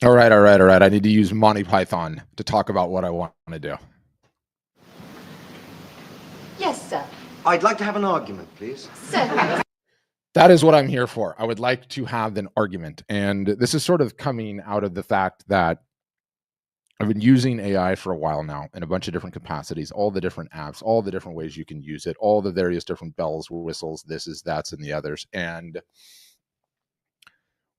All right, all right, all right. I need to use Monty Python to talk about what I want to do. Yes, sir. I'd like to have an argument, please. Certainly. That is what I'm here for. I would like to have an argument. And this is sort of coming out of the fact that I've been using AI for a while now in a bunch of different capacities, all the different apps, all the different ways you can use it, all the various different bells, whistles, this is, that's, and the others. And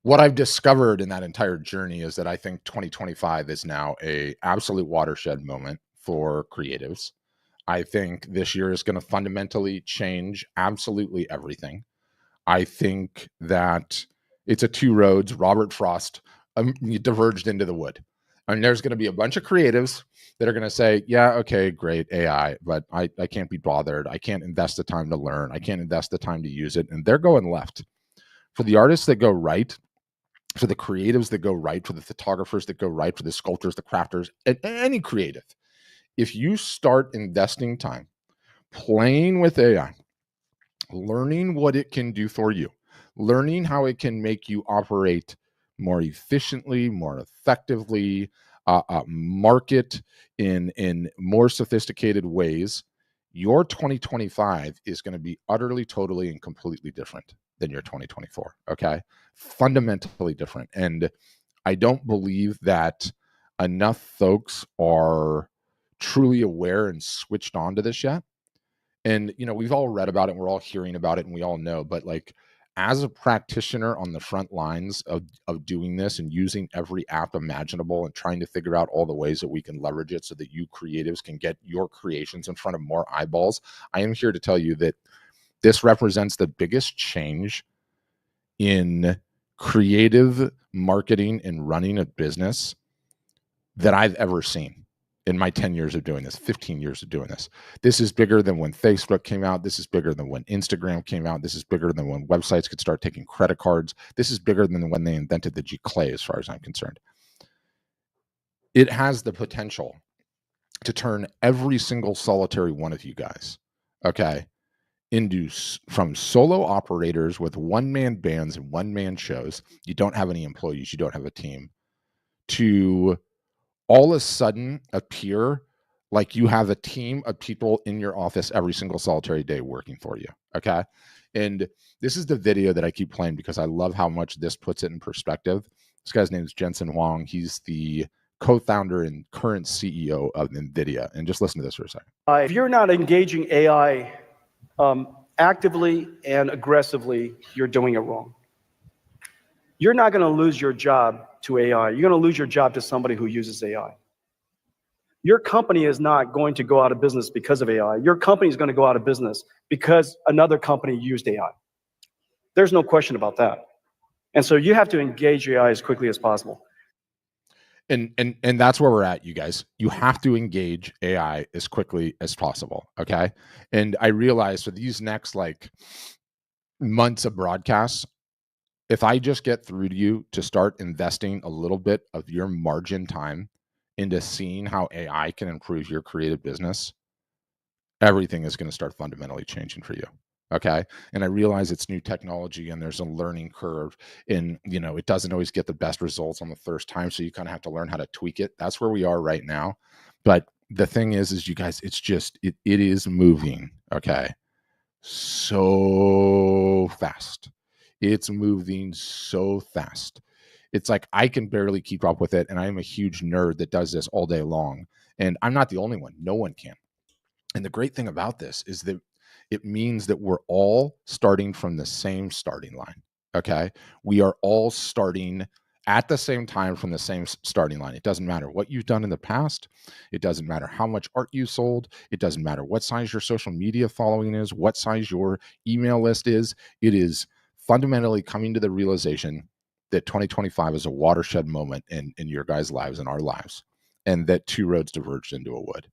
what I've discovered in that entire journey is that I think 2025 is now a absolute watershed moment for creatives. I think this year is going to fundamentally change absolutely everything. I think that it's a two roads. Robert Frost diverged into the wood. And there's going to be a bunch of creatives that are going to say, yeah, okay, great, AI, but I can't be bothered. I can't invest the time to learn. I can't invest the time to use it. And they're going left. For the artists that go right, for the creatives that go right, for the photographers that go right, for the sculptors, the crafters, and any creative, if you start investing time playing with AI, learning what it can do for you, learning how it can make you operate more efficiently, more effectively, market in more sophisticated ways, your 2025 is going to be utterly, totally, and completely different than your 2024. Okay, fundamentally different. And I don't believe that enough folks are truly aware and switched on to this yet. And we've all read about it, we're all hearing about it, and we all know, but like, as a practitioner on the front lines of doing this and using every app imaginable and trying to figure out all the ways that we can leverage it so that you creatives can get your creations in front of more eyeballs, I am here to tell you that this represents the biggest change in creative marketing and running a business that I've ever seen in my 10 years of doing this, 15 years of doing this. This is bigger than when Facebook came out. This is bigger than when Instagram came out. This is bigger than when websites could start taking credit cards. This is bigger than when they invented the Gclée, as far as I'm concerned. It has the potential to turn every single solitary one of you guys, okay, into from solo operators with one-man bands and one-man shows. You don't have any employees. You don't have a team. To all of a sudden appear like you have a team of people in your office every single solitary day working for you. Okay. And this is the video that I keep playing because I love how much this puts it in perspective. This guy's name is Jensen Huang. He's the co-founder and current CEO of NVIDIA. And just listen to this for a second. If you're not engaging AI actively and aggressively, you're doing it wrong. You're not going to lose your job to AI. You're going to lose your job to somebody who uses AI. Your company is not going to go out of business because of AI. Your company is going to go out of business because another company used AI. There's no question about that. And so you have to engage AI as quickly as possible. And that's where we're at, you guys. You have to engage AI as quickly as possible. Okay. And I realize for these next months of broadcasts, if I just get through to you to start investing a little bit of your margin time into seeing how AI can improve your creative business, everything is going to start fundamentally changing for you. Okay. And I realize it's new technology and there's a learning curve and, it doesn't always get the best results on the first time. So you kind of have to learn how to tweak it. That's where we are right now. But the thing is you guys, it's just, it is moving. Okay. So fast. It's moving so fast. It's like I can barely keep up with it. And I'm a huge nerd that does this all day long. And I'm not the only one. No one can. And the great thing about this is that it means that we're all starting from the same starting line. Okay. We are all starting at the same time from the same starting line. It doesn't matter what you've done in the past. It doesn't matter how much art you sold. It doesn't matter what size your social media following is, what size your email list is. It is fundamentally coming to the realization that 2025 is a watershed moment in your guys' lives and our lives, and that two roads diverged into a wood.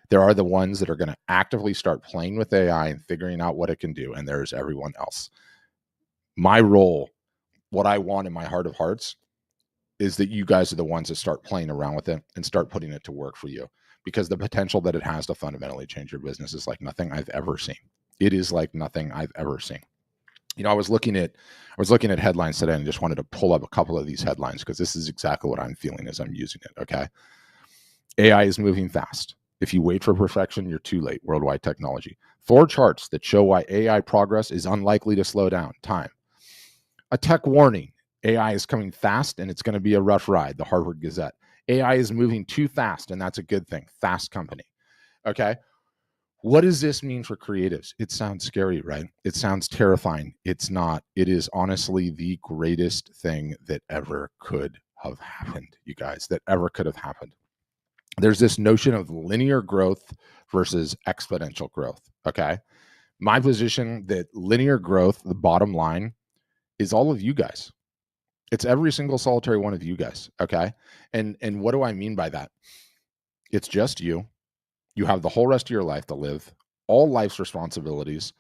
There are the ones that are going to actively start playing with AI and figuring out what it can do, and there's everyone else. My role, what I want in my heart of hearts, is that you guys are the ones that start playing around with it and start putting it to work for you, because the potential that it has to fundamentally change your business is like nothing I've ever seen. It is like nothing I've ever seen. I was looking at headlines today and just wanted to pull up a couple of these headlines because this is exactly what I'm feeling as I'm using it. Okay. AI is moving fast. If you wait for perfection, you're too late. Worldwide technology. 4 charts that show why AI progress is unlikely to slow down. Time. A tech warning. AI is coming fast and it's going to be a rough ride. The Harvard Gazette. AI is moving too fast and that's a good thing. Fast Company. Okay. What does this mean for creatives? It sounds scary, right? It sounds terrifying. It's not. It is honestly the greatest thing that ever could have happened, you guys, that ever could have happened. There's this notion of linear growth versus exponential growth. Okay. My position that linear growth, the bottom line, is all of you guys. It's every single solitary one of you guys. Okay. And what do I mean by that? It's just you. You have the whole rest of your life to live, all life's responsibilities,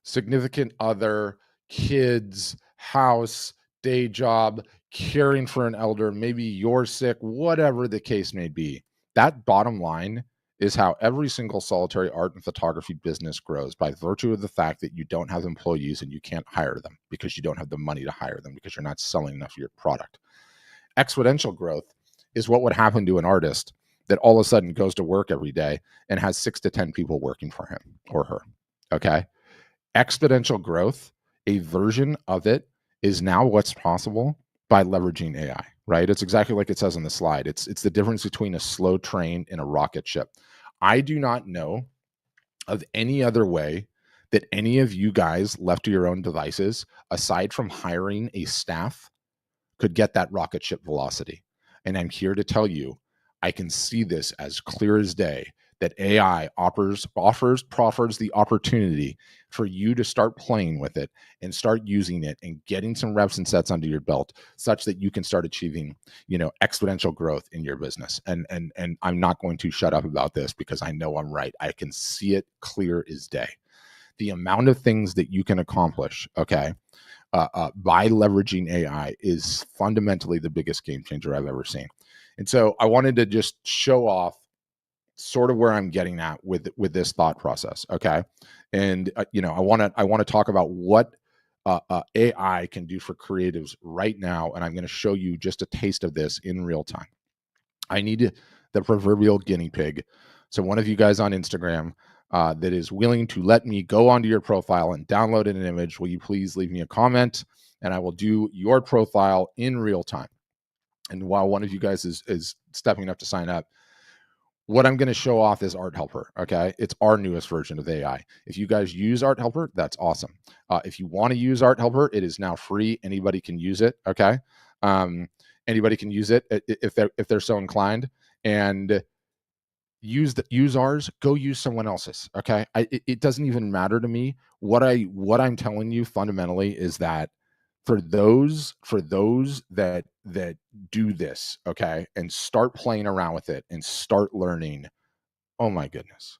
significant other, kids, house, day job, caring for an elder, maybe you're sick, whatever the case may be. That bottom line is how every single solitary art and photography business grows, by virtue of the fact that you don't have employees and you can't hire them because you don't have the money to hire them because you're not selling enough of your product. Exponential growth is what would happen to an artist that all of a sudden goes to work every day and has 6 to 10 people working for him or her. Okay. Exponential growth, a version of it, is now what's possible by leveraging AI, right? It's exactly like it says on the slide. It's the difference between a slow train and a rocket ship. I do not know of any other way that any of you guys left to your own devices, aside from hiring a staff, could get that rocket ship velocity. And I'm here to tell you, I can see this as clear as day, that AI proffers the opportunity for you to start playing with it and start using it and getting some reps and sets under your belt such that you can start achieving, exponential growth in your business. And I'm not going to shut up about this because I know I'm right. I can see it clear as day. The amount of things that you can accomplish, okay, by leveraging AI is fundamentally the biggest game changer I've ever seen. And so I wanted to just show off sort of where I'm getting at with this thought process. Okay. And, I want to talk about what AI can do for creatives right now. And I'm going to show you just a taste of this in real time. I need the proverbial guinea pig. So one of you guys on Instagram that is willing to let me go onto your profile and download an image, will you please leave me a comment and I will do your profile in real time. And while one of you guys is stepping up to sign up, what I'm going to show off is Art Helper. Okay. It's our newest version of AI. If you guys use Art Helper, that's awesome. If you want to use Art Helper, it is now free. Anybody can use it. Okay. Anybody can use it if they're so inclined, and use ours, go use someone else's. Okay. It doesn't even matter to me. What I'm telling you fundamentally is that for those that do this, okay, and start playing around with it and start learning, oh my goodness,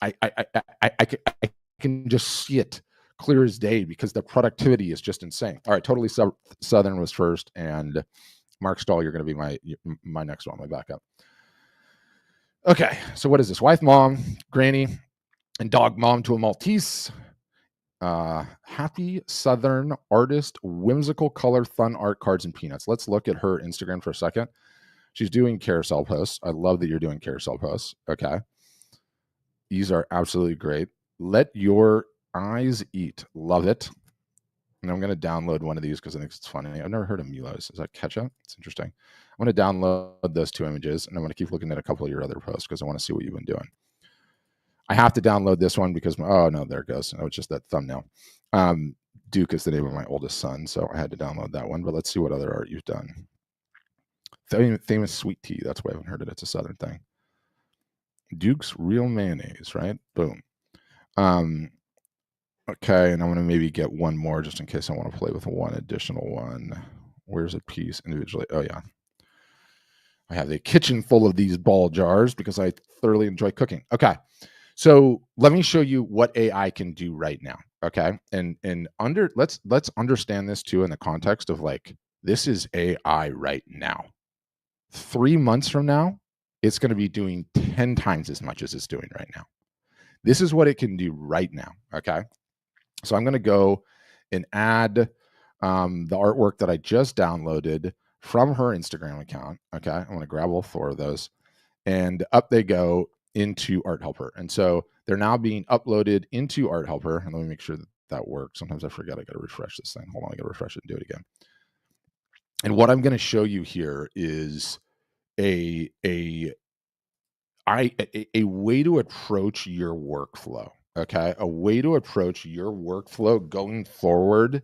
I can just see it clear as day because the productivity is just insane. All right, Totally Southern was first, and Mark Stahl, you're going to be my next one, my backup. Okay, so what is this? Wife, mom, granny, and dog mom to a Maltese. Happy Southern artist, whimsical color, fun art, cards, and peanuts. Let's look at her Instagram for a second. She's doing carousel posts. I love that you're doing carousel posts. Okay. These are absolutely great. Let your eyes eat. Love it. And I'm going to download one of these because I think it's funny. I've never heard of Milos. Is that ketchup? It's interesting. I'm going to download those 2 images and I'm going to keep looking at a couple of your other posts because I want to see what you've been doing. I have to download this one because, oh no, there it goes. Oh, it's just that thumbnail. Duke is the name of my oldest son, so I had to download that one. But let's see what other art you've done. Famous sweet tea. That's why I haven't heard it. It's a Southern thing. Duke's Real Mayonnaise, right? Boom. Okay, and I'm going to maybe get one more just in case I want to play with one additional one. Where's a piece individually? Oh, yeah. I have a kitchen full of these ball jars because I thoroughly enjoy cooking. Okay. So let me show you what AI can do right now. Okay. And let's understand this too in the context of like, this is AI right now. 3 months from now, it's going to be doing 10 times as much as it's doing right now. This is what it can do right now. Okay. So I'm going to go and add the artwork that I just downloaded from her Instagram account. Okay, I'm going to grab all 4 of those, and up they go into Art Helper. And so they're now being uploaded into Art Helper. And let me make sure that that works. Sometimes I forget I got to refresh this thing. Hold on, I got to refresh it and do it again. And what I'm going to show you here is a way to approach your workflow. Okay, a way to approach your workflow going forward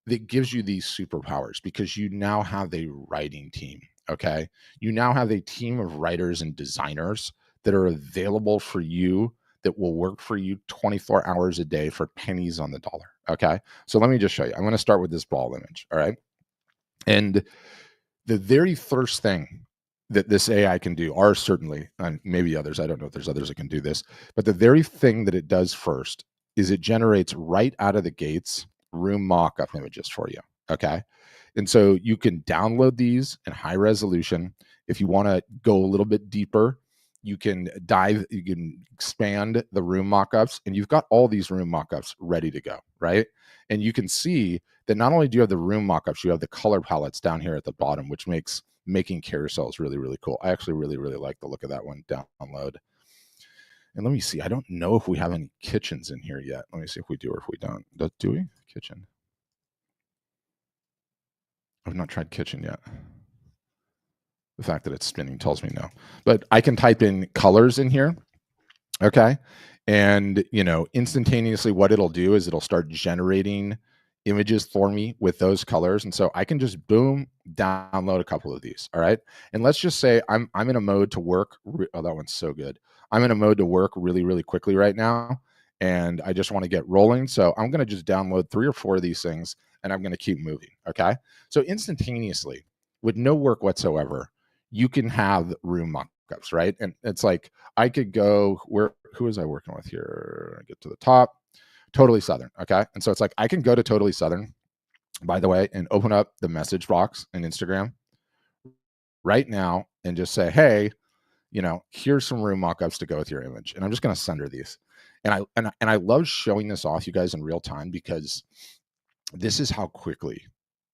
that gives you these superpowers, because you now have a writing team. Okay, you now have a team of writers and designers that are available for you, that will work for you 24 hours a day for pennies on the dollar. Okay, so let me just show you. I'm going to start with this ball image. All right, and the very first thing that this AI can do, are certainly, and maybe others, I don't know if there's others that can do this, but the very thing that it does first is it generates right out of the gates room mock-up images for you. Okay, and so you can download these in high resolution. If you want to go a little bit deeper, you can expand the room mock-ups, and you've got all these room mock-ups ready to go, right? And you can see that not only do you have the room mock-ups, you have the color palettes down here at the bottom, which makes making carousels really, really cool. I actually really, really like the look of that one. Download. And let me see. I don't know if we have any kitchens in here yet. Let me see if we do or if we don't. Do we? Kitchen. I've not tried kitchen yet. The fact that it's spinning tells me no. But I can type in colors in here. Okay. And, instantaneously what it'll do is it'll start generating images for me with those colors. And so I can just boom, download a couple of these. All right. And let's just say I'm in a mode to work. Oh, that one's so good. I'm in a mode to work really, really quickly right now. And I just want to get rolling. So I'm going to just download 3 or 4 of these things, and I'm going to keep moving. Okay. So instantaneously, with no work whatsoever, you can have room mock-ups, right? And it's like, I could go, who was I working with here? I get to the top. Totally Southern. Okay. And so it's like, I can go to Totally Southern, by the way, and open up the message box in Instagram right now and just say, hey, here's some room mock-ups to go with your image. And I'm just going to send her these. And I love showing this off, you guys, in real time, because this is how quickly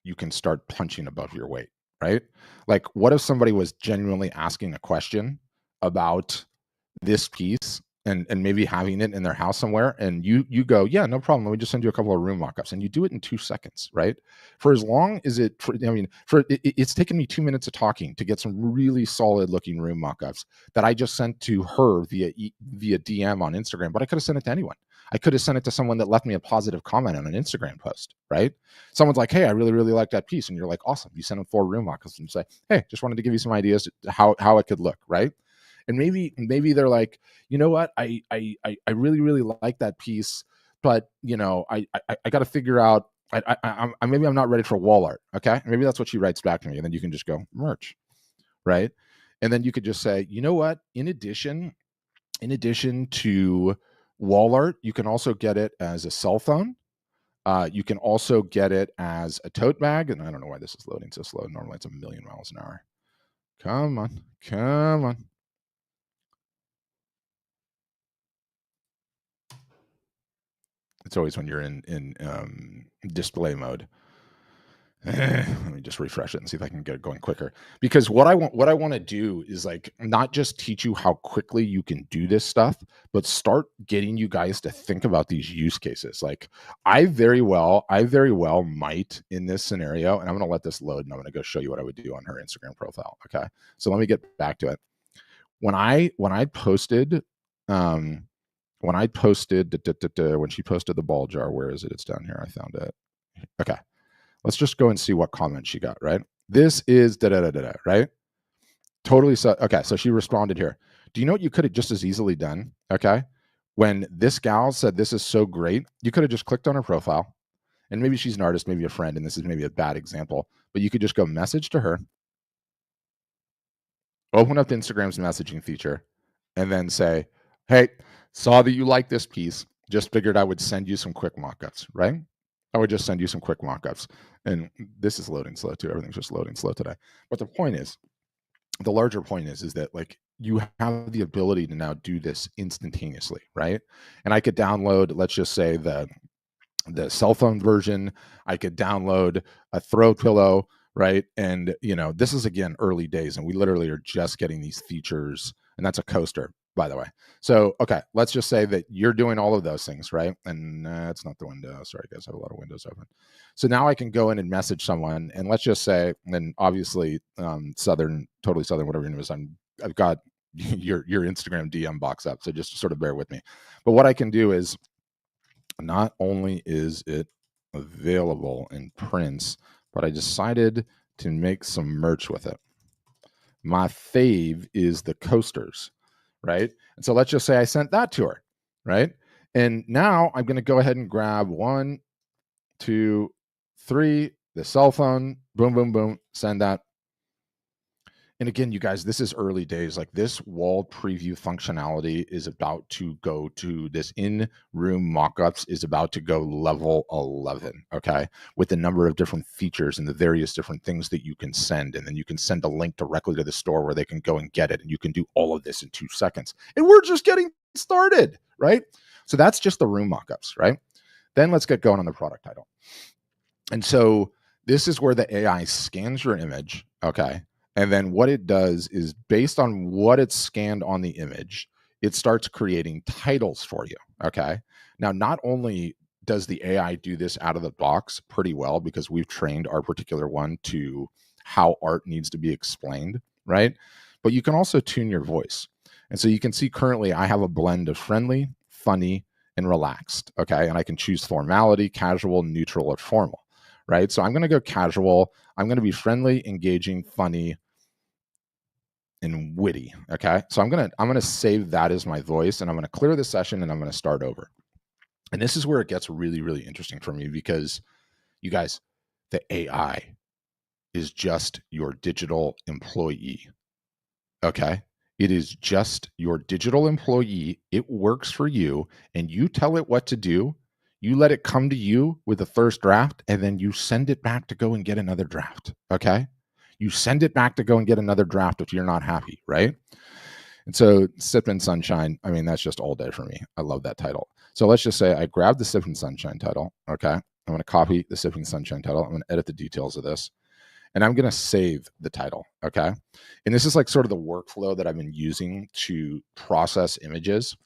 you can start punching above your weight, right? Like, what if somebody was genuinely asking a question about this piece and maybe having it in their house somewhere, and you go, yeah, no problem, let me just send you a couple of room mock-ups, and you do it in 2 seconds, right? For as long as it's taken me 2 minutes of talking to get some really solid looking room mock-ups that I just sent to her via DM on Instagram, but I could have sent it to anyone. I could have sent it to someone that left me a positive comment on an Instagram post, right? Someone's like, hey, I really, really like that piece. And you're like, awesome. You send them 4 room mock-ups and say, hey, just wanted to give you some ideas to how it could look, right? And maybe they're like, you know what, I really, really like that piece, but I got to figure out, maybe I'm not ready for wall art. Okay, maybe that's what she writes back to me, and then you can just go merch, right? And then you could just say, you know what, in addition to wall art, you can also get it as a cell phone. You can also get it as a tote bag, and I don't know why this is loading so slow. Normally it's 1,000,000 miles an hour. Come on. It's always when you're in display mode. Let me just refresh it and see if I can get it going quicker. Because what I want to do is, like, not just teach you how quickly you can do this stuff, but start getting you guys to think about these use cases. Like, I very well might, in this scenario, and I'm going to let this load, and I'm going to go show you what I would do on her Instagram profile. Okay, so let me get back to it. When I posted, when she posted the ball jar, where is it? It's down here. I found it. Okay. Let's just go and see what comment she got, right? This is right? Totally. So, okay. So she responded here. Do you know what you could have just as easily done? Okay. When this gal said, this is so great, you could have just clicked on her profile, and maybe she's an artist, maybe a friend, and this is maybe a bad example, but you could just go message to her, open up Instagram's messaging feature, and then say, hey, saw that you like this piece, just figured I would send you some quick mock-ups, right? I would just send you some quick mock-ups. And this is loading slow too. Everything's just loading slow today. But the larger point is that, like, you have the ability to now do this instantaneously, right? And I could download, let's just say, the the cell phone version. I could download a throw pillow, right? And, this is, again, early days, and we literally are just getting these features. And that's a coaster, by the way. So, okay, let's just say that you're doing all of those things, right? And it's not the window. Sorry, guys, I have a lot of windows open. So now I can go in and message someone, and let's just say, and then obviously, totally Southern, whatever your name is, I've got your Instagram DM box up, so just sort of bear with me. But what I can do is, not only is it available in prints, but I decided to make some merch with it. My fave is the coasters, right? And so let's just say I sent that to her, right? And now I'm going to go ahead and grab 1, 2, 3, the cell phone, boom, boom, boom, send that. And again, you guys, this is early days. Like, this wall preview functionality is about to go to this in-room mockups is about to go level 11, okay? With the number of different features and the various different things that you can send. And then you can send a link directly to the store where they can go and get it. And you can do all of this in 2 seconds. And we're just getting started, right? So that's just the room mockups, right? Then let's get going on the product title. And so this is where the AI scans your image, okay? And then what it does is, based on what it's scanned on the image, it starts creating titles for you, okay? Now, not only does the AI do this out of the box pretty well, because we've trained our particular one to how art needs to be explained, right? But you can also tune your voice. And so you can see currently I have a blend of friendly, funny, and relaxed, okay? And I can choose formality, casual, neutral, or formal, right? So I'm going to go casual. I'm going to be friendly, engaging, funny, and witty, okay? So I'm gonna save that as my voice, and I'm gonna clear the session, and I'm gonna start over. And this is where it gets really, really interesting for me, because, you guys, the AI is just your digital employee, okay? It is just your digital employee. It works for you, and you tell it what to do. You let it come to you with the first draft, and then you send it back to go and get another draft, okay? You send it back to go and get another draft if you're not happy, right? And so Sippin' Sunshine, I mean, that's just all day for me. I love that title. So let's just say I grabbed the Sippin' Sunshine title, okay? I'm going to copy the Sippin' Sunshine title. I'm going to edit the details of this, and I'm going to save the title, okay? And this is like sort of the workflow that I've been using to process images.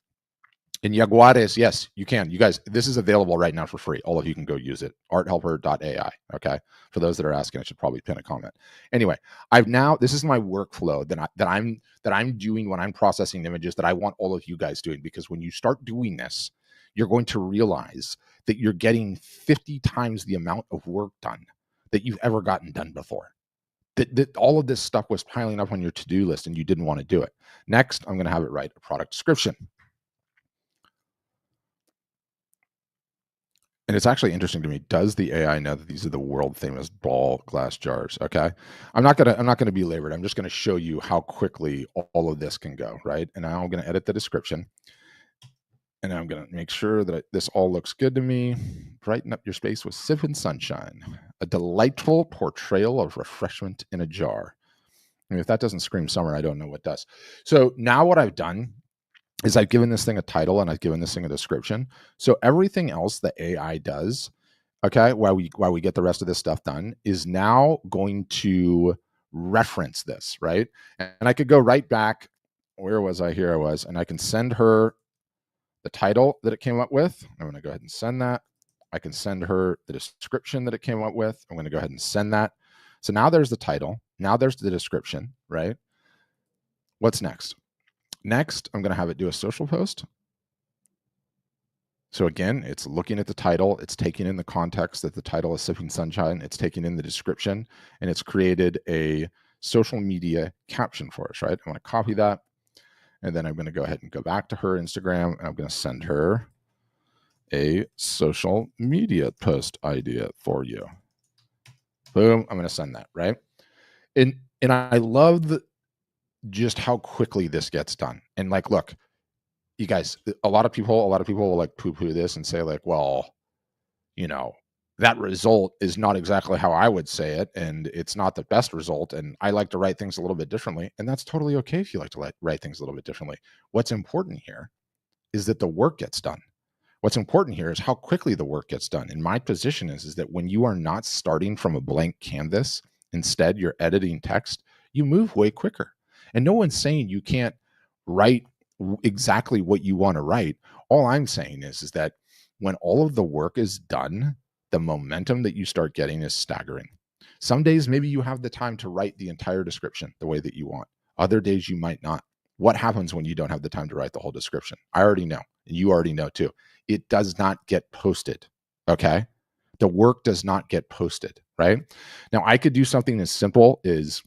In Jaguares, yes, you can. You guys, this is available right now for free. All of you can go use it. Arthelper.ai. Okay. For those that are asking, I should probably pin a comment. Anyway, this is my workflow that I'm doing when I'm processing images that I want all of you guys doing, because when you start doing this, you're going to realize that you're getting 50 times the amount of work done that you've ever gotten done before. That all of this stuff was piling up on your to-do list and you didn't want to do it. Next, I'm going to have it write a product description. And it's actually interesting to me. Does the AI know that these are the world famous ball glass jars? Okay. I'm not gonna be labored. I'm just gonna show you how quickly all of this can go, right? And now I'm gonna edit the description. And I'm gonna make sure that this all looks good to me. Brighten up your space with Sippin' Sunshine, a delightful portrayal of refreshment in a jar. I mean, if that doesn't scream summer, I don't know what does. So now what I've done is I've given this thing a title and I've given this thing a description. So everything else the AI does, okay, while we get the rest of this stuff done, is now going to reference this, right? And I could go right back. Where was I? Here I was. And I can send her the title that it came up with. I'm going to go ahead and send that. I can send her the description that it came up with. I'm going to go ahead and send that. So now there's the title. Now there's the description, right? What's next? Next, I'm going to have it do a social post. So again, it's looking at the title, it's taking in the context that the title is Sipping Sunshine, it's taking in the description, and it's created a social media caption for us, right? I'm going to copy that, and then I'm going to go ahead and go back to her Instagram, and I'm going to send her a social media post idea for you. Boom, I'm going to send that, right? And I love just how quickly this gets done. And like, look, you guys, a lot of people will like poo-poo this and say like, well, that result is not exactly how I would say it, and it's not the best result, and I like to write things a little bit differently, and that's totally okay if you like to write things a little bit differently. What's important here is that the work gets done, What's important here is how quickly the work gets done. And my position is that when you are not starting from a blank canvas, instead you're editing text, you move way quicker. And no one's saying you can't write exactly what you want to write. All I'm saying is that when all of the work is done, the momentum that you start getting is staggering. Some days, maybe you have the time to write the entire description the way that you want. Other days, you might not. What happens when you don't have the time to write the whole description? I already know, and you already know too. It does not get posted. Okay. The work does not get posted, right? Now, I could do something as simple as,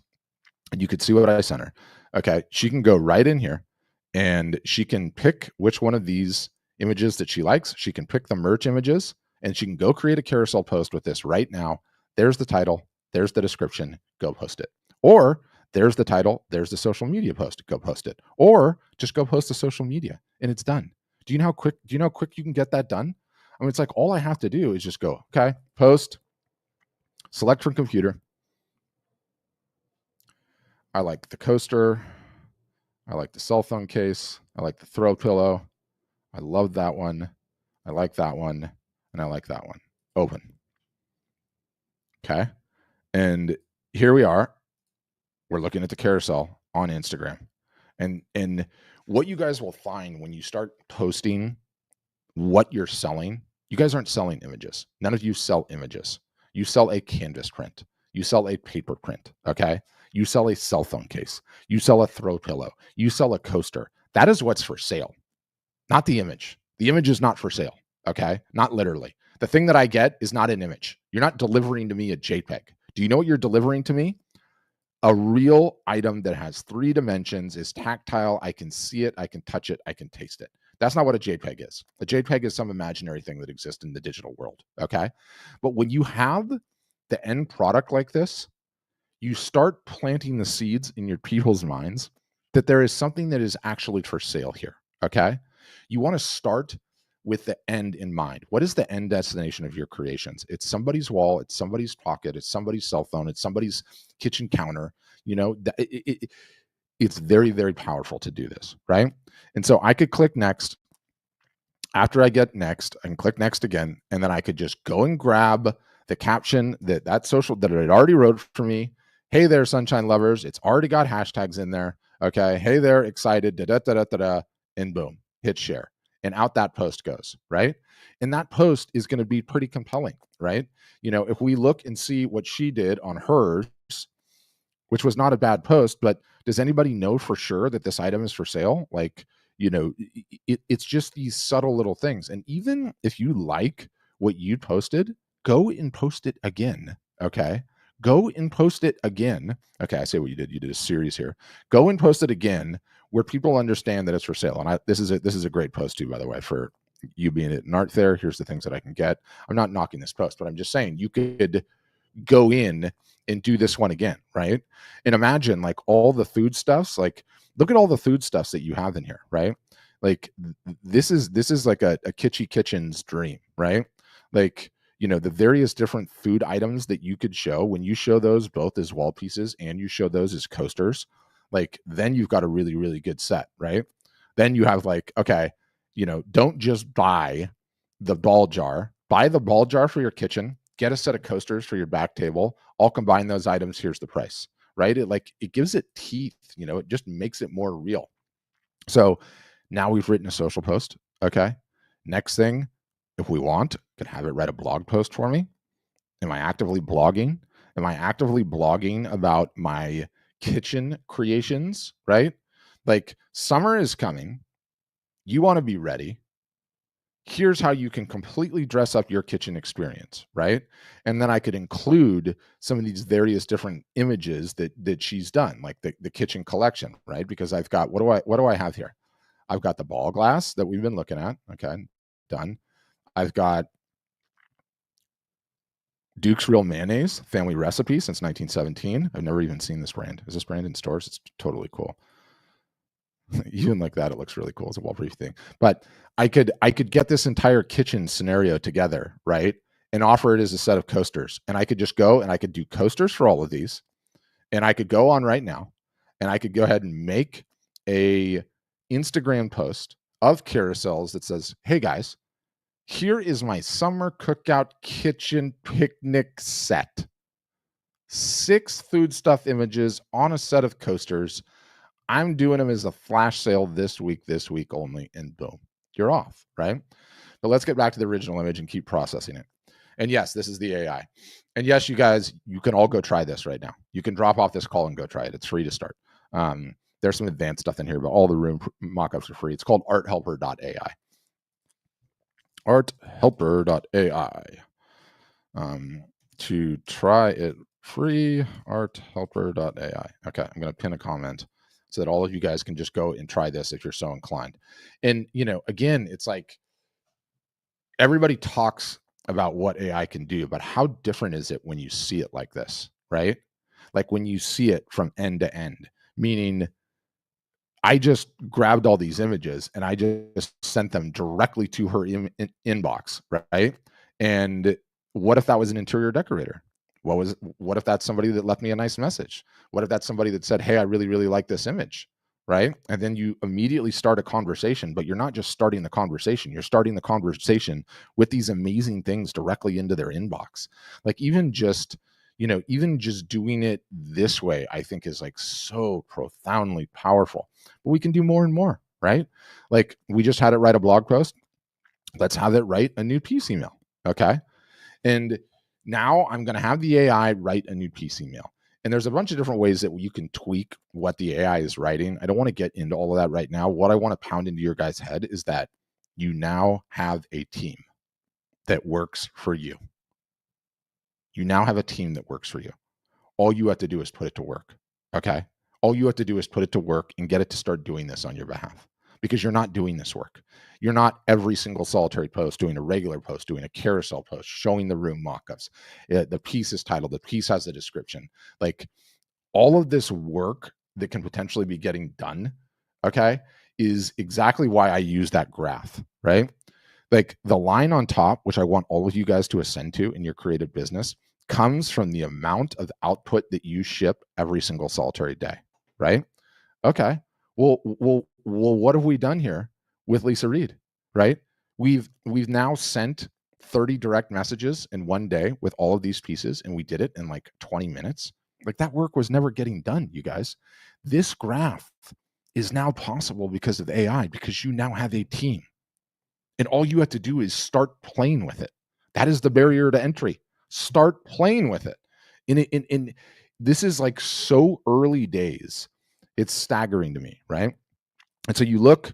and you could see what I sent her. Okay. She can go right in here and she can pick which one of these images that she likes. She can pick the merch images and she can go create a carousel post with this right now. There's the title, there's the description, go post it. Or there's the title, there's the social media post, go post it. Or just go post the social media and it's done. Do you know how quick you can get that done? I mean, it's like all I have to do is just go, okay, post, select from computer. I like the coaster. I like the cell phone case. I like the throw pillow. I love that one. I like that one. And I like that one. Open. Okay. And here we are. We're looking at the carousel on Instagram. And what you guys will find when you start posting what you're selling, you guys aren't selling images. None of you sell images. You sell a canvas print. You sell a paper print. Okay. You sell a cell phone case. You sell a throw pillow. You sell a coaster. That is what's for sale, not the image. The image is not for sale. Okay. Not literally. The thing that I get is not an image. You're not delivering to me a JPEG. Do you know what you're delivering to me? A real item that has 3 dimensions, is tactile. I can see it. I can touch it. I can taste it. That's not what a JPEG is. A JPEG is some imaginary thing that exists in the digital world. Okay. But when you have the end product like this, you start planting the seeds in your people's minds that there is something that is actually for sale here. Okay. You want to start with the end in mind. What is the end destination of your creations? It's somebody's wall, it's somebody's pocket, it's somebody's cell phone, it's somebody's kitchen counter. You know, it's very, very powerful to do this, right? And so I could click next. After I get next, I can click next again, and then I could just go and grab the caption that social that it already wrote for me. Hey there, sunshine lovers. It's already got hashtags in there. Okay. Hey there, excited, da da da da da da, and boom, hit share. And out that post goes, right? And that post is going to be pretty compelling, right? You know, if we look and see what she did on hers, which was not a bad post, but does anybody know for sure that this item is for sale? Like, you know, it's just these subtle little things. And even if you like what you posted, go and post it again. Okay. Go and post it again. Okay. I say what you did. You did a series here. Go and post it again where people understand that it's for sale. And this is a great post too, by the way, for you being an art there. Here's the things that I can get. I'm not knocking this post, but I'm just saying you could go in and do this one again, right? And imagine like all the foodstuffs, like look at all the foodstuffs that you have in here, right? Like this is like a kitschy kitchen's dream, right? Like, you know, the various different food items that you could show, when you show those both as wall pieces and you show those as coasters, like then you've got a really, really good set, right? Then you have like, okay, you know, don't just buy the ball jar, buy the ball jar for your kitchen, get a set of coasters for your back table, all combine those items, here's the price, right? It gives it teeth, you know, it just makes it more real. So now we've written a social post. Okay. Next thing, if we want, could have it write a blog post for me. Am I actively blogging? Am I actively blogging about my kitchen creations, right? Like summer is coming. You want to be ready. Here's how you can completely dress up your kitchen experience, right? And then I could include some of these various different images that she's done, like the kitchen collection, right? Because I've got, what do I have here? I've got the ball glass that we've been looking at. Okay, done. I've got Duke's Real Mayonnaise, family recipe since 1917. I've never even seen this brand. Is this brand in stores? It's totally cool. Even like that, it looks really cool. It's a wall-proof thing. But I could get this entire kitchen scenario together, right? And offer it as a set of coasters. And I could just go and I could do coasters for all of these. And I could go on right now and I could go ahead and make a Instagram post of carousels that says, hey guys, Here is my summer cookout kitchen picnic set. 6 foodstuff images on a set of coasters. I'm doing them as a flash sale this week only, and boom, you're off, right? But let's get back to the original image and keep processing it. And yes, this is the AI. And yes, you guys, you can all go try this right now. You can drop off this call and go try it. It's free to start. There's some advanced stuff in here, but all the room mockups are free. It's called arthelper.ai. Arthelper.ai. To try it free, arthelper.ai. Okay, I'm going to pin a comment so that all of you guys can just go and try this if you're so inclined. And, again, it's like everybody talks about what AI can do, but how different is it when you see it like this, right? Like when you see it from end to end, meaning I just grabbed all these images and I just sent them directly to her inbox, right? And what if that was an interior decorator? What if that's somebody that left me a nice message? What if that's somebody that said, hey, I really, really like this image, right? And then you immediately start a conversation, but you're not just starting the conversation. You're starting the conversation with these amazing things directly into their inbox. Like even just doing it this way, I think is like so profoundly powerful. But we can do more and more, right? Like we just had it write a blog post. Let's have it write a new piece email. Okay. And now I'm going to have the AI write a new piece email. And there's a bunch of different ways that you can tweak what the AI is writing. I don't want to get into all of that right now. What I want to pound into your guys' head is that you now have a team that works for you. You now have a team that works for you. All you have to do is put it to work. Okay. All you have to do is put it to work and get it to start doing this on your behalf, because you're not doing this work. You're not every single solitary post doing a regular post, doing a carousel post, showing the room mockups. The piece is titled, the piece has a description. Like all of this work that can potentially be getting done, okay, is exactly why I use that graph, right? Like the line on top, which I want all of you guys to ascend to in your creative business, comes from the amount of output that you ship every single solitary day, right? Okay. Well, what have we done here with Lisa Reed, right? We've now sent 30 direct messages in one day with all of these pieces, and we did it in like 20 minutes. Like that work was never getting done, you guys. This graph is now possible because of AI, because you now have a team. And all you have to do is start playing with it. That is the barrier to entry. Start playing with it. In this is like so early days. It's staggering to me, right? And so you look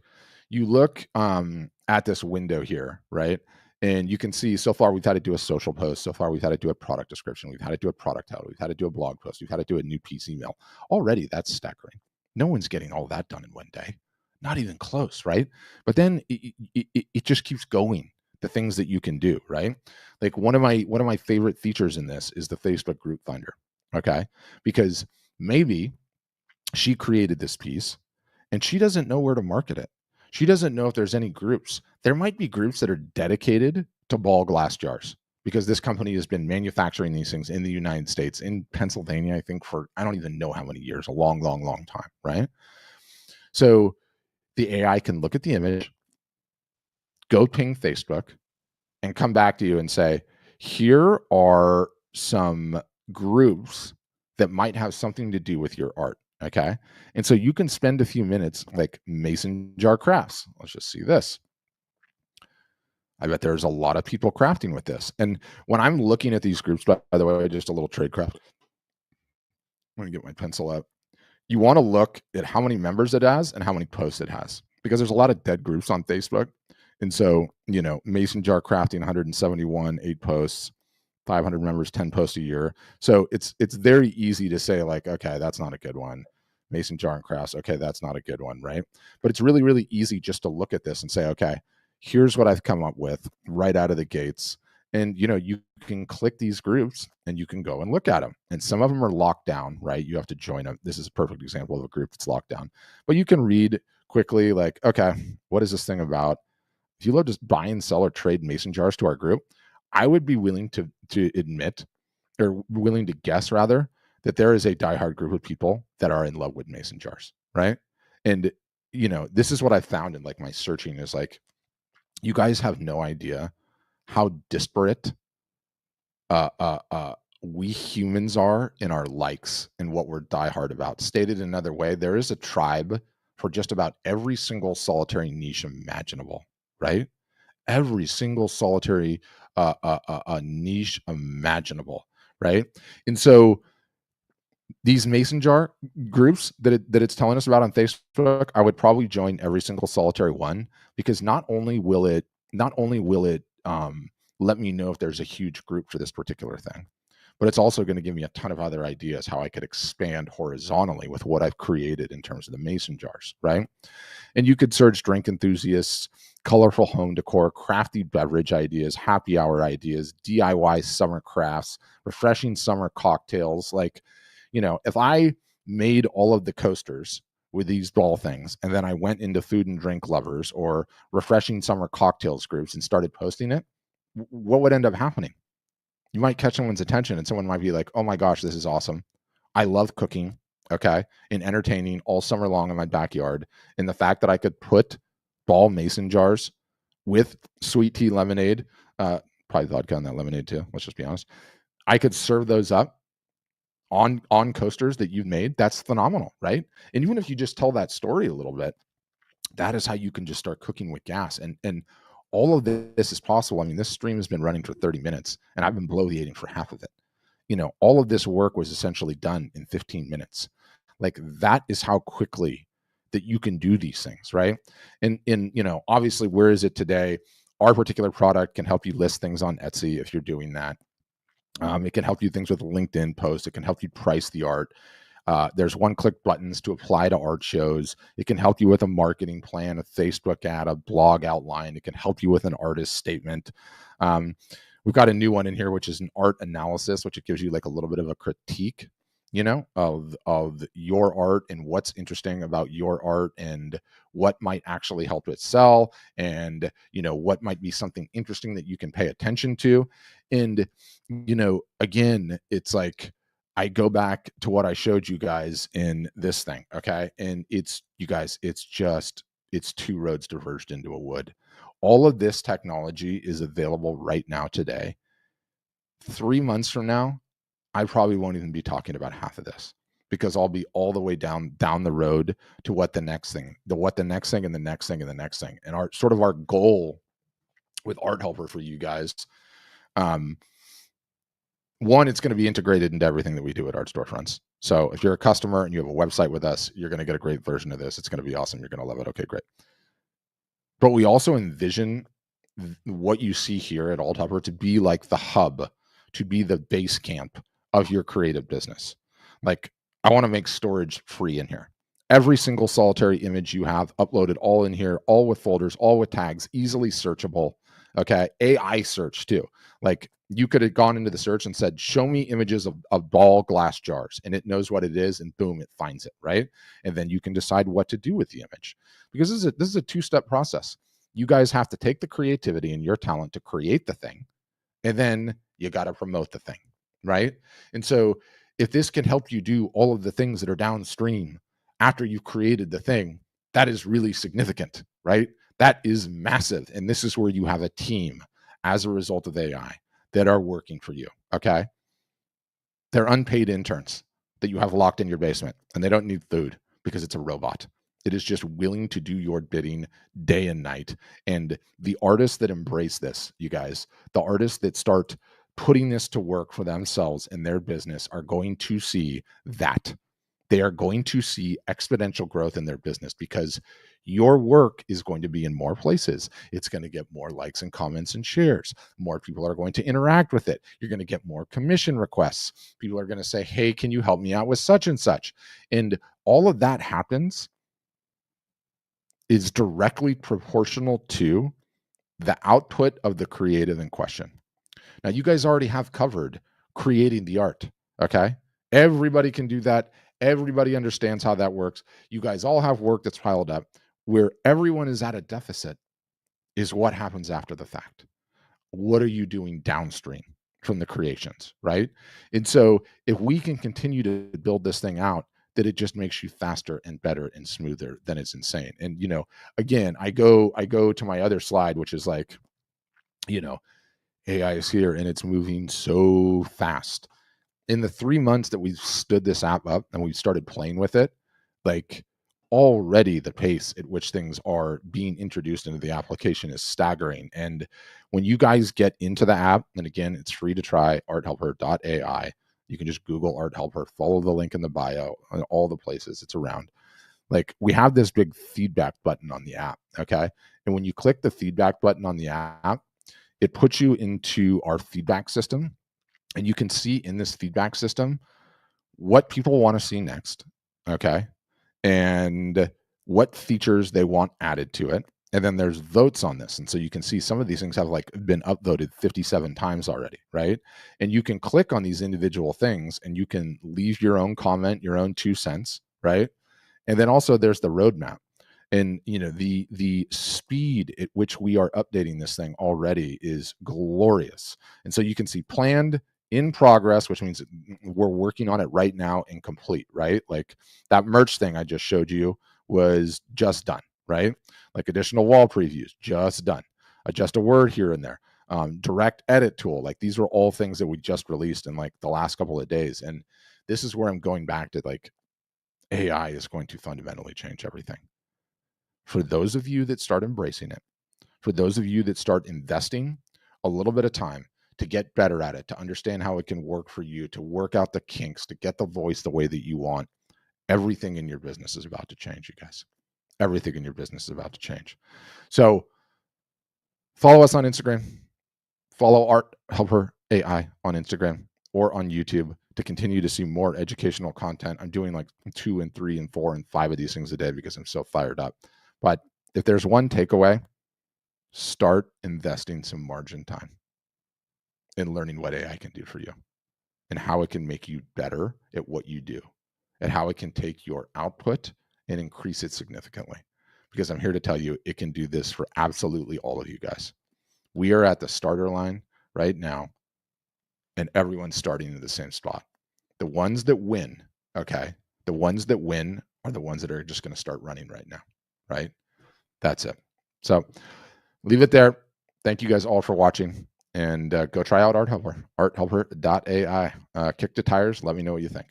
at this window here, right? And you can see so far we've had to do a social post. So far we've had to do a product description. We've had to do a product title. We've had to do a blog post. We've had to do a new piece email. Already that's staggering. No one's getting all that done in one day. Not even close, right? But then it just keeps going. The things that you can do, right? Like one of my favorite features in this is the Facebook group finder. Okay, because maybe she created this piece and she doesn't know where to market it. She doesn't know if there's any groups. There might be groups that are dedicated to ball glass jars, because this company has been manufacturing these things in the United States, in Pennsylvania, I think for I don't even know how many years, a long, long, long time, right? So the AI can look at the image, go ping Facebook, and come back to you and say, here are some groups that might have something to do with your art. Okay. And so you can spend a few minutes like mason jar crafts. Let's just see this. I bet there's a lot of people crafting with this. And when I'm looking at these groups, by the way, just a little trade craft. I'm going to get my pencil out. You want to look at how many members it has and how many posts it has, because there's a lot of dead groups on Facebook. And so, mason jar crafting, 171, 8 posts, 500 members, 10 posts a year. So it's very easy to say like, okay, that's not a good one. Mason jar and crafts, okay, that's not a good one, right? But it's really, really easy just to look at this and say, okay, here's what I've come up with right out of the gates. And, you can click these groups and you can go and look at them. And some of them are locked down, right? You have to join them. This is a perfect example of a group that's locked down. But you can read quickly like, okay, what is this thing about? If you love to buy and sell or trade mason jars to our group, I would be willing to admit, or willing to guess rather, that there is a diehard group of people that are in love with mason jars, right? And, this is what I found in like my searching is like, you guys have no idea how disparate we humans are in our likes and what we're diehard about. Stated another way, there is a tribe for just about every single solitary niche imaginable, right? Every single solitary niche imaginable, right? And so these mason jar groups that it's telling us about on Facebook, I would probably join every single solitary one, because not only will it let me know if there's a huge group for this particular thing, but it's also going to give me a ton of other ideas how I could expand horizontally with what I've created in terms of the mason jars, right? And you could search drink enthusiasts, colorful home decor, crafty beverage ideas, happy hour ideas, DIY summer crafts, refreshing summer cocktails. Like, if I made all of the coasters with these ball things, and then I went into food and drink lovers or refreshing summer cocktails groups and started posting it, what would end up happening? You might catch someone's attention and someone might be like, oh my gosh, this is awesome. I love cooking, okay, and entertaining all summer long in my backyard. And the fact that I could put ball mason jars with sweet tea lemonade, probably vodka on that lemonade too, let's just be honest. I could serve those up on coasters that you've made. That's phenomenal, right? And even if you just tell that story a little bit, that is how you can just start cooking with gas. And all of this is possible. I mean, this stream has been running for 30 minutes and I've been bloviating for half of it. All of this work was essentially done in 15 minutes. Like, that is how quickly that you can do these things, right? And obviously, where is it today? Our particular product can help you list things on Etsy if you're doing that. It can help you things with LinkedIn posts. It can help you price the art. There's one-click buttons to apply to art shows. It can help you with a marketing plan, a Facebook ad, a blog outline. It can help you with an artist statement. We've got a new one in here, which is an art analysis, which it gives you like a little bit of a critique, of your art and what's interesting about your art and what might actually help it sell, and what might be something interesting that you can pay attention to. And again, it's like, I go back to what I showed you guys in this thing, okay? And it's two roads diverged into a wood. All of this technology is available right now today. 3 months from now, I probably won't even be talking about half of this, because I'll be all the way down the road to what the next thing and the next thing and the next thing. And our goal with Art Helper for you guys, one, it's going to be integrated into everything that we do at Art Storefronts. So if you're a customer and you have a website with us, you're going to get a great version of this. It's going to be awesome. You're going to love it. Okay, great. But we also envision what you see here at Alt Helper to be like the hub, to be the base camp of your creative business. Like, I want to make storage free in here. Every single solitary image you have uploaded all in here, all with folders, all with tags, easily searchable. Okay. AI search too. Like, you could have gone into the search and said, show me images of ball glass jars, and it knows what it is, and boom, it finds it, right? And then you can decide what to do with the image, because this is a two-step process. You guys have to take the creativity and your talent to create the thing, and then you got to promote the thing, right? And so if this can help you do all of the things that are downstream after you've created the thing, that is really significant, right? That is massive. And this is where you have a team as a result of AI that are working for you, okay? They're unpaid interns that you have locked in your basement, and they don't need food because it's a robot. It is just willing to do your bidding day and night. And the artists that embrace this, you guys, the artists that start putting this to work for themselves and their business, are going to see that. They are going to see exponential growth in their business, because your work is going to be in more places. It's going to get more likes and comments and shares. More people are going to interact with it. You're going to get more commission requests. People are going to say, hey, can you help me out with such and such? And all of that happens is directly proportional to the output of the creative in question. Now, you guys already have covered creating the art, okay? Everybody can do that. Everybody understands how that works. You guys all have work that's piled up. Where everyone is at a deficit is what happens after the fact. What are you doing downstream from the creations, right? And so if we can continue to build this thing out, that it just makes you faster and better and smoother, then it's insane. And again, I go to my other slide, which is like, AI is here and it's moving so fast. In the 3 months that we've stood this app up and we've started playing with it, like already the pace at which things are being introduced into the application is staggering. And when you guys get into the app, and again, it's free to try, arthelper.ai. You can just Google Art Helper, follow the link in the bio, and all the places it's around. Like we have this big feedback button on the app, okay? And when you click the feedback button on the app, it puts you into our feedback system. And you can see in this feedback system what people want to see next, okay? And what features they want added to it. And then there's votes on this. And so you can see some of these things have like been upvoted 57 times already, right? And you can click on these individual things and you can leave your own comment, your own 2 cents, right? And then also there's the roadmap. And you know, the speed at which we are updating this thing already is glorious. And so you can see planned, in progress, which means we're working on it right now and complete, right? Like that merch thing I just showed you was just done, right? Like additional wall previews, just done. Adjust a word here and there. Direct edit tool, like these are all things that we just released in like the last couple of days. And this is where I'm going back to, like, AI is going to fundamentally change everything. For those of you that start embracing it, for those of you that start investing a little bit of time to get better at it, to understand how it can work for you, to work out the kinks, to get the voice the way that you want, everything in your business is about to change, you guys. Everything in your business is about to change. So follow us on Instagram. Follow Art Helper AI on Instagram or on YouTube to continue to see more educational content. I'm doing like 2 and 3 and 4 and 5 of these things a day because I'm so fired up. But if there's one takeaway, start investing some margin time in learning what AI can do for you and how it can make you better at what you do and how it can take your output and increase it significantly. Because I'm here to tell you, it can do this for absolutely all of you guys. We are at the starter line right now, and everyone's starting in the same spot. The ones that win, okay, the ones that win are the ones that are just going to start running right now, right? That's it. So leave it there. Thank you guys all for watching. And go try out Art Helper, arthelper.ai. Kick the tires. Let me know what you think.